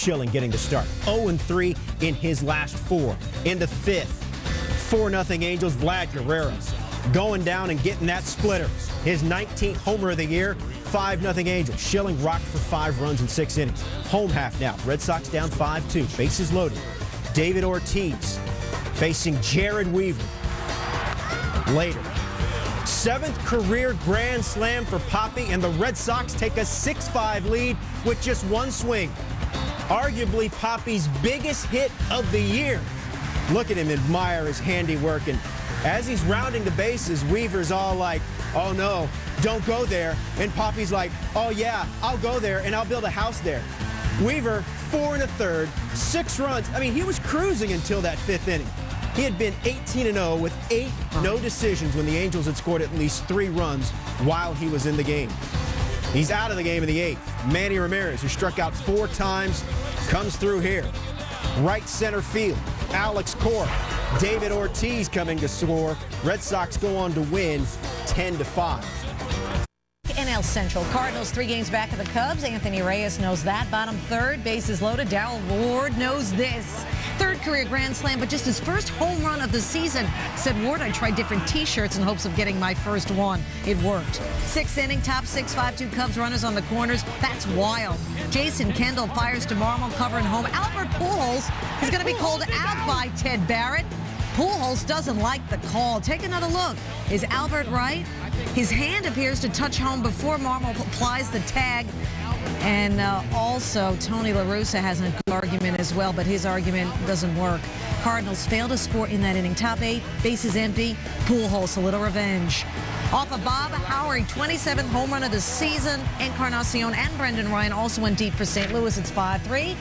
Schilling getting the start. 0-3 in his last 4. In the 5th, 4-0 Angels. Vlad Guerrero going down and getting that splitter. His 19th homer of the year. 5-0 Angels. Schilling rocked for 5 runs in 6 innings. Home half now. Red Sox down 5-2. Bases loaded. David Ortiz facing Jared Weaver. Later. 7th career grand slam for Poppy, and the Red Sox take a 6-5 lead with just 1 swing. Arguably Poppy's biggest hit of the year. Look at him admire his handiwork, and as he's rounding the bases, Weaver's all like, oh no, don't go there. And Poppy's like, oh yeah, I'll go there and I'll build a house there. Weaver, 4 1/3, 6 runs. I mean, he was cruising until that 5th inning. He had been 18-0 with 8 no decisions when the Angels had scored at least 3 runs while he was in the game. He's out of the game in the 8th. Manny Ramirez, who struck out 4 times, comes through here. Right center field, Alex Cora. David Ortiz coming to score. Red Sox go on to win 10-5. NL Central. Cardinals 3 games back of the Cubs. Anthony Reyes knows that. Bottom 3rd, bases loaded. Darrell Ward knows this. 3rd career grand slam, but just his first home run of the season. Said Ward, I tried different T-shirts in hopes of getting my first one. It worked. 6th inning, top 6, 5-2 Cubs runners on the corners. That's wild. Jason Kendall fires to Marmol, covering home. Albert Pujols is going to be called out by Ted Barrett. Pujols doesn't like the call. Take another look. Is Albert right? His hand appears to touch home before Marmol applies the tag. And also, Tony La Russa has a good argument as well, but his argument doesn't work. Cardinals fail to score in that inning. Top 8, bases empty. Pujols, a little revenge. Off of Bob Howard, 27th home run of the season. Encarnacion and Brendan Ryan also went deep for St. Louis. It's 5-3.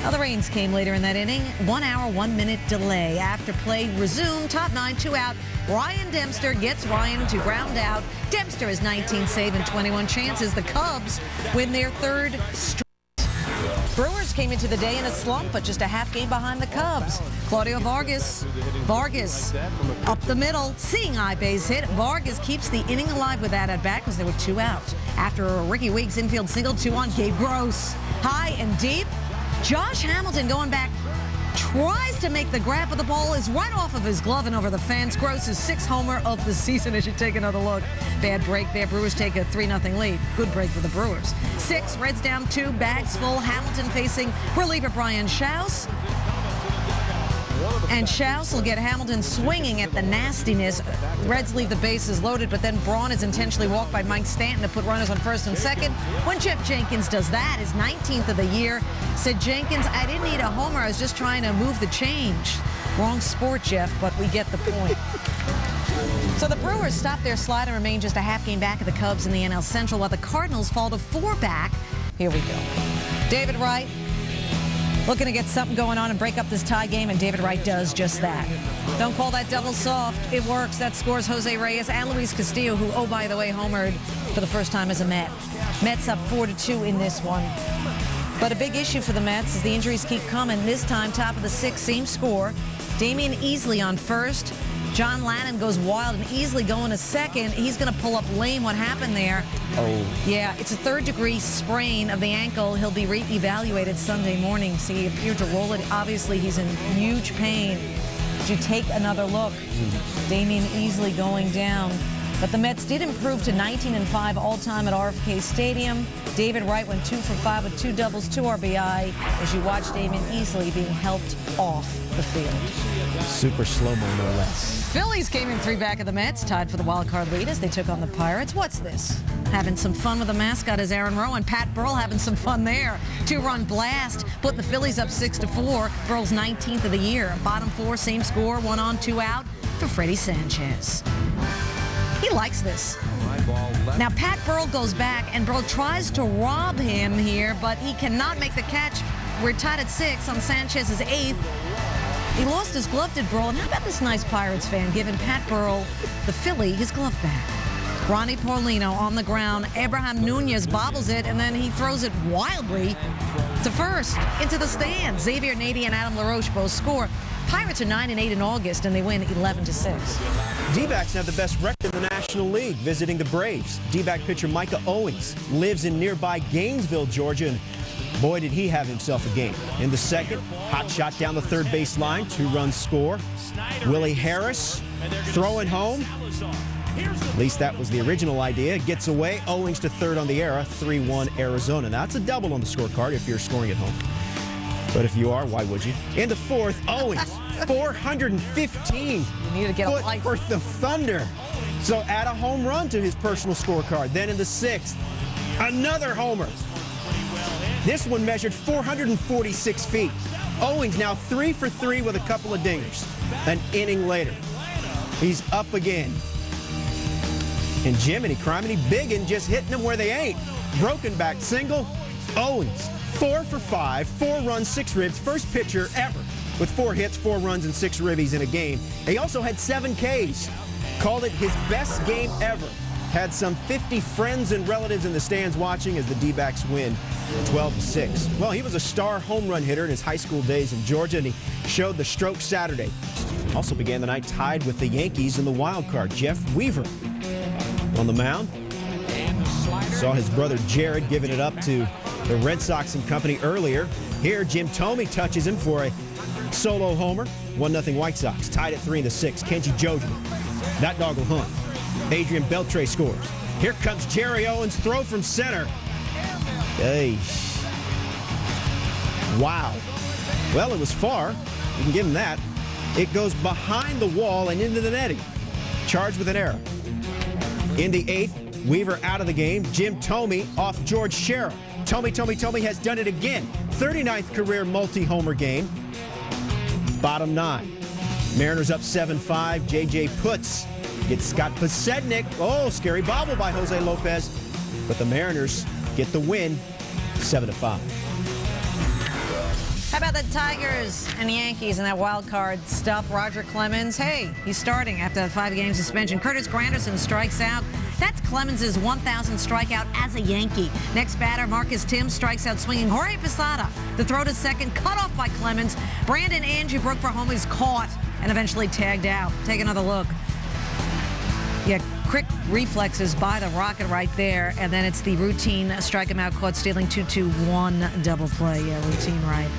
Now the rains came later in that inning. 1 hour, 1 minute delay. After play resumed, top 9, 2 out. Ryan Dempster gets Ryan to ground out. Dempster has 19 save and 21 chances. The Cubs win their 3rd straight. Brewers came into the day in a slump, but just a half game behind the Cubs. Claudio Vargas up the middle, seeing eye base hit. Vargas keeps the inning alive with that at bat because there were 2 out. After a Ricky Weeks infield single, 2 on Gabe Gross. High and deep. Josh Hamilton going back, tries to make the grab, but the ball is right off of his glove and over the fence. Gross's 6th homer of the season as you take another look. Bad break there. Brewers take a 3-0 lead. Good break for the Brewers. 6, Reds down 2, bags full. Hamilton facing reliever Brian Schaus. And Schaus will get Hamilton swinging at the nastiness. Reds leave the bases loaded, but then Braun is intentionally walked by Mike Stanton to put runners on 1st and 2nd. When Jeff Jenkins does that, his 19th of the year, said Jenkins, I didn't need a homer, I was just trying to move the change. Wrong sport, Jeff, but we get the point. So the Brewers stop their slide and remain just a half game back of the Cubs in the NL Central, while the Cardinals fall to 4 back. Here we go. David Wright looking to get something going on and break up this tie game, and David Wright does just that. Don't call that double soft. It works. That scores Jose Reyes and Luis Castillo, who, oh, by the way, homered for the first time as a Met. Mets up 4-2 in this one. But a big issue for the Mets is the injuries keep coming. This time, top of the 6th, same score. Damian Easley on 1st. John Lannon goes wild and Easley going to 2nd. He's going to pull up lame. What happened there? Oh. Super slow-mo, no less. Phillies came in 3 back of the Mets, tied for the wild card lead as they took on the Pirates. What's this? Having some fun with the mascot is Aaron Rowan. Pat Burrell having some fun there. 2-run blast, putting the Phillies up 6-4. Burrell's 19th of the year. Bottom 4, same score, 1 on, 2 out for Freddie Sanchez. He likes this. Now, Pat Burrell goes back, and Burrell tries to rob him here, but he cannot make the catch. We're tied at 6 on Sanchez's 8th. He lost his glove, did Burrell. And how about this nice Pirates fan giving Pat Burrell, the Philly, his glove back? Ronnie Paulino on the ground. Abraham Nunez bobbles it, and then he throws it wildly to 1st, into the stands. Xavier Nady and Adam LaRoche both score. Pirates are 9-8 in August, and they win 11-6. D-backs have the best record in the National League, visiting the Braves. D-back pitcher Micah Owings lives in nearby Gainesville, Georgia, and boy, did he have himself a game. In the second, hot shot down the third base line, 2-run score. Willie Harris throwing home. At least that was the original idea. Gets away, Owings to third on the error, 3-1 Arizona. Now, that's a double on the scorecard if you're scoring at home. But if you are, why would you? In the fourth, Owings, 415 You need to get a life worth of thunder. So add a home run to his personal scorecard. Then in the sixth, another homer. This one measured 446 feet. Owings now 3 for 3 with a couple of dingers. An inning later, he's up again. And Jiminy Criminy Biggin just hitting them where they ain't. Broken back single. Owings 4 for 5, 4 runs, 6 ribs. First pitcher ever with 4 hits, 4 runs, and 6 ribbies in a game. He also had 7 Ks. Called it his best game ever. Had some 50 friends and relatives in the stands watching as the D-backs win 12-6. Well, he was a star home run hitter in his high school days in Georgia, and he showed the stroke Saturday. Also began the night tied with the Yankees in the wild card. Jeff Weaver on the mound. Saw his brother Jared giving it up to the Red Sox and company earlier. Here, Jim Thome touches him for a solo homer. 1-0 White Sox. Tied at 3 in the 6th. Kenji Jojo. That dog will hunt. Adrian Beltre scores. Here comes Jerry Owens. Throw from center. Hey. Wow. Well, it was far. You can give him that. It goes behind the wall and into the netting. Charged with an error. In the 8th, Weaver out of the game. Jim Thome off George Shera. Thome has done it again. 39th career multi-homer game. Bottom 9. Mariners up 7-5. J.J. Putz gets Scott Posednik. Oh, scary bobble by Jose Lopez. But the Mariners get the win, 7-5. How about the Tigers and Yankees and that wild card stuff? Roger Clemens, hey, he's starting after a 5-game suspension. Curtis Granderson strikes out. That's Clemens' 1,000th strikeout as a Yankee. Next batter, Marcus Tim strikes out swinging. Jorge Posada, the throw to second, cut off by Clemens. Brandon Angie broke for home. He's caught and eventually tagged out. Take another look. Yeah, quick reflexes by the Rocket right there. And then it's the routine strike him out, caught stealing 2-2-1 double play. Yeah, routine right.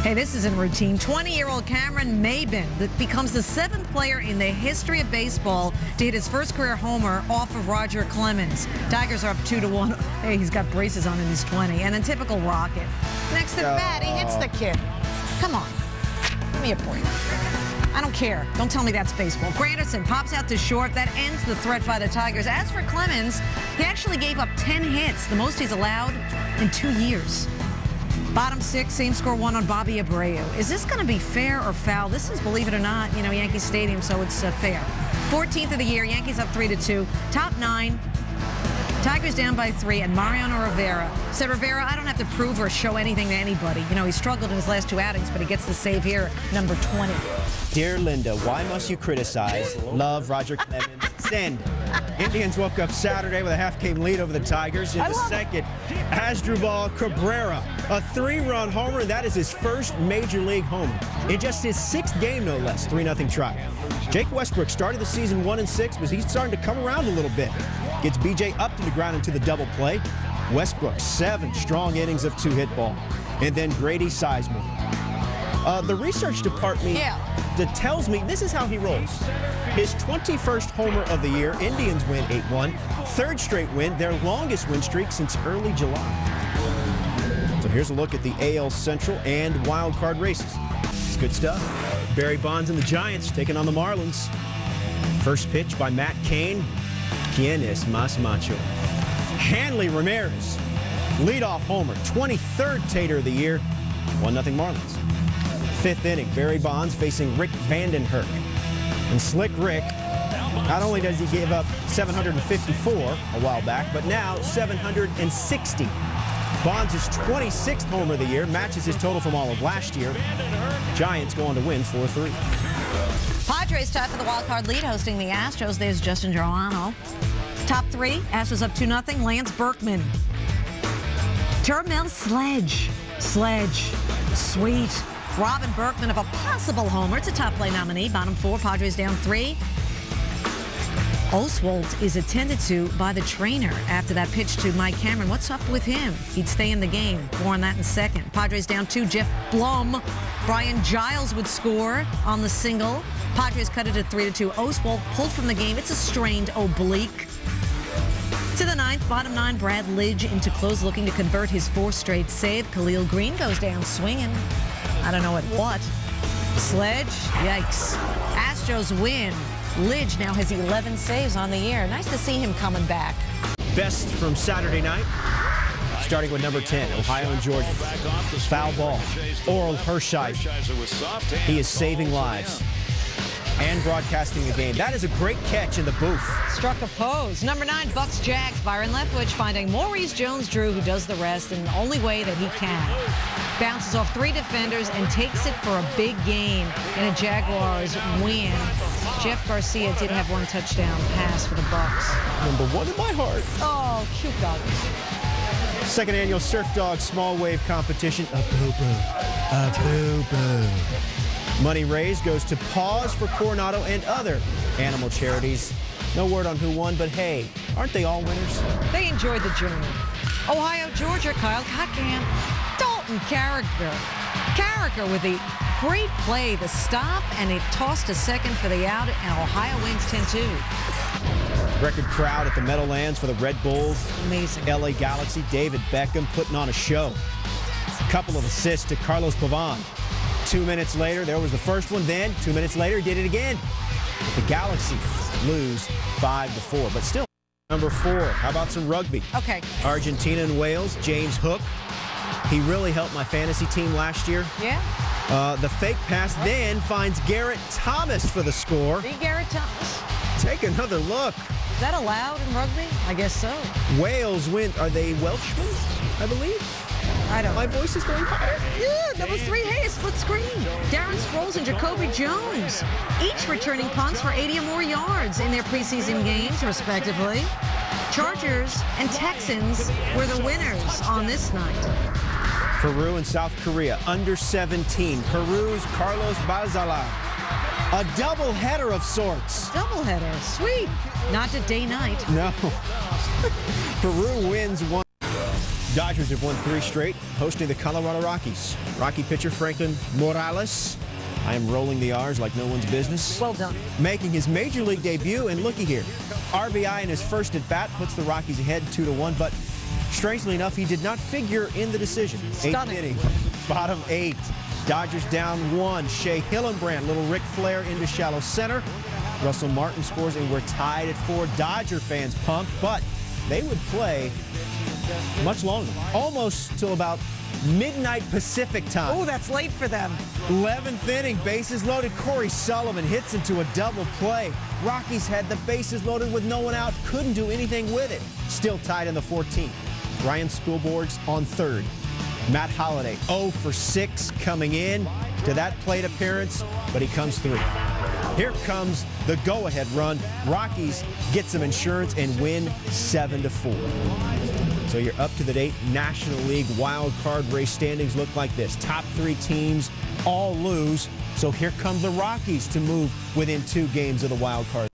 Hey, this isn't routine. 20-year-old Cameron Maybin that becomes the 7th player in the history of baseball to hit his first career homer off of Roger Clemens. Tigers are up 2-1. Hey, he's got braces on and he's 20. And then typical Rocket. Next at bat, he hits the kid. Come on. Give me a break. I don't care. Don't tell me that's baseball. Granderson pops out to short. That ends the threat by the Tigers. As for Clemens, he actually gave up 10 hits, the most he's allowed in 2 years. Bottom 6, same score 1 on Bobby Abreu. Is this going to be fair or foul? This is, believe it or not, Yankee Stadium, so it's fair. 14th of the year, Yankees up 3-2. Top 9, Tigers down by 3, and Mariano Rivera said, Rivera, I don't have to prove or show anything to anybody. He struggled in his last 2 outings, but he gets the save here, number 20. Dear Linda, why must you criticize? Love, Roger Clemens. Send. Indians woke up Saturday with a half-game lead over the Tigers. In the second, Asdrubal Cabrera, a 3-run homer, and that is his first major league homer. In just his 6th game, no less, 3-0 try. Jake Westbrook started the season 1-6, but he's starting to come around a little bit. Gets B.J. Upton to ground into the double play. Westbrook, 7 strong innings of 2-hit ball. And then Grady Sizemore. The research department that tells me this is how he rolls. His 21st homer of the year. Indians win 8-1. 3rd straight win, their longest win streak since early July. So here's a look at the AL Central and wild card races. It's good stuff. Barry Bonds and the Giants taking on the Marlins. First pitch by Matt Cain. Quien es más macho? Hanley Ramirez, leadoff homer, 23rd Tater of the year. 1-0 Marlins. 5th inning, Barry Bonds facing Rick Vandenherk. And Slick Rick, not only does he give up 754 a while back, but now 760. Bonds' 26th homer of the year, matches his total from all of last year. Giants go on to win 4-3. Padres tied for the wild card lead, hosting the Astros. There's Justin Gerlano. Top 3, Astros up 2-0. Lance Berkman. Termel Sledge. Sweet. Robin Berkman of a possible homer. It's a top play nominee. Bottom 4, Padres down 3. Oswalt is attended to by the trainer after that pitch to Mike Cameron. What's up with him? He'd stay in the game. More on that in a second. Padres down 2. Jeff Blum. Brian Giles would score on the single. Padres cut it to 3-2. Oswalt pulled from the game. It's a strained oblique. To the 9th, bottom 9, Brad Lidge into close, looking to convert his 4th straight save. Khalil Green goes down swinging. I don't know at what. Sledge, yikes. Astros win. Lidge now has 11 saves on the year. Nice to see him coming back. Best from Saturday night, starting with number 10, Ohio and Georgia. Foul ball. Oral Hershey. He is saving lives and broadcasting the game. That is a great catch in the booth. Struck a pose. Number 9, Bucks Jags. Byron Leftwich finding Maurice Jones-Drew, who does the rest in the only way that he can. Bounces off 3 defenders and takes it for a big gain in a Jaguars win. Jeff Garcia did have 1 touchdown pass for the Bucks. Number 1 in my heart. Oh, cute dogs. 2nd annual Surf Dog Small Wave Competition. A boo-boo. A boo-boo. Money raised goes to Paws for Coronado and other animal charities. No word on who won, but hey, aren't they all winners? They enjoyed the journey. Ohio, Georgia, Kyle Cotcamp. Dalton Carricker with the great play, the stop, and it tossed a second for the out, and Ohio wins 10-2. Record crowd at the Meadowlands for the Red Bulls. Amazing. LA Galaxy, David Beckham putting on a show. Couple of assists to Carlos Pavon. 2 minutes later, there was the first one. Then 2 minutes later, he did it again. But the Galaxy lose 5-4, but still. Number 4, how about some rugby? Okay. Argentina and Wales, James Hook. He really helped my fantasy team last year. Yeah. The fake pass then finds Garrett Thomas for the score. The Garrett Thomas. Take another look. Is that allowed in rugby? I guess so. Wales win. Are they Welshmen, I believe? I don't know. My voice is going higher. Yeah, number 3, hey, a split screen. Darren Sproles and Jacoby Jones, each returning punts for 80 or more yards in their preseason games, respectively. Chargers and Texans were the winners on this night. Peru and South Korea, under 17. Peru's Carlos Balzala. A doubleheader of sorts. Doubleheader, sweet. Not to day-night. No. Peru wins 1. Dodgers have won 3 straight, hosting the Colorado Rockies. Rocky pitcher Franklin Morales. I am rolling the R's like no one's business. Well done. Making his major league debut, and looky here. RBI in his first at-bat puts the Rockies ahead 2-1, but strangely enough, he did not figure in the decision. Stunning. 8th inning, bottom 8. Dodgers down 1. Shea Hillenbrand, little Ric Flair into shallow center. Russell Martin scores, and we're tied at 4. Dodger fans pumped, but they would play much longer, almost till about midnight Pacific time. Oh, that's late for them. 11th inning, bases loaded. Corey Sullivan hits into a double play. Rockies had the bases loaded with no one out, couldn't do anything with it. Still tied in the 14th. Ryan Spielborg's on 3rd. Matt Holliday 0 for 6 coming in to that plate appearance, but he comes through. Here comes the go-ahead run. Rockies get some insurance and win 7-4. So your up-to-the-date National League wild card race standings look like this. Top 3 teams all lose. So here come the Rockies to move within 2 games of the wild card.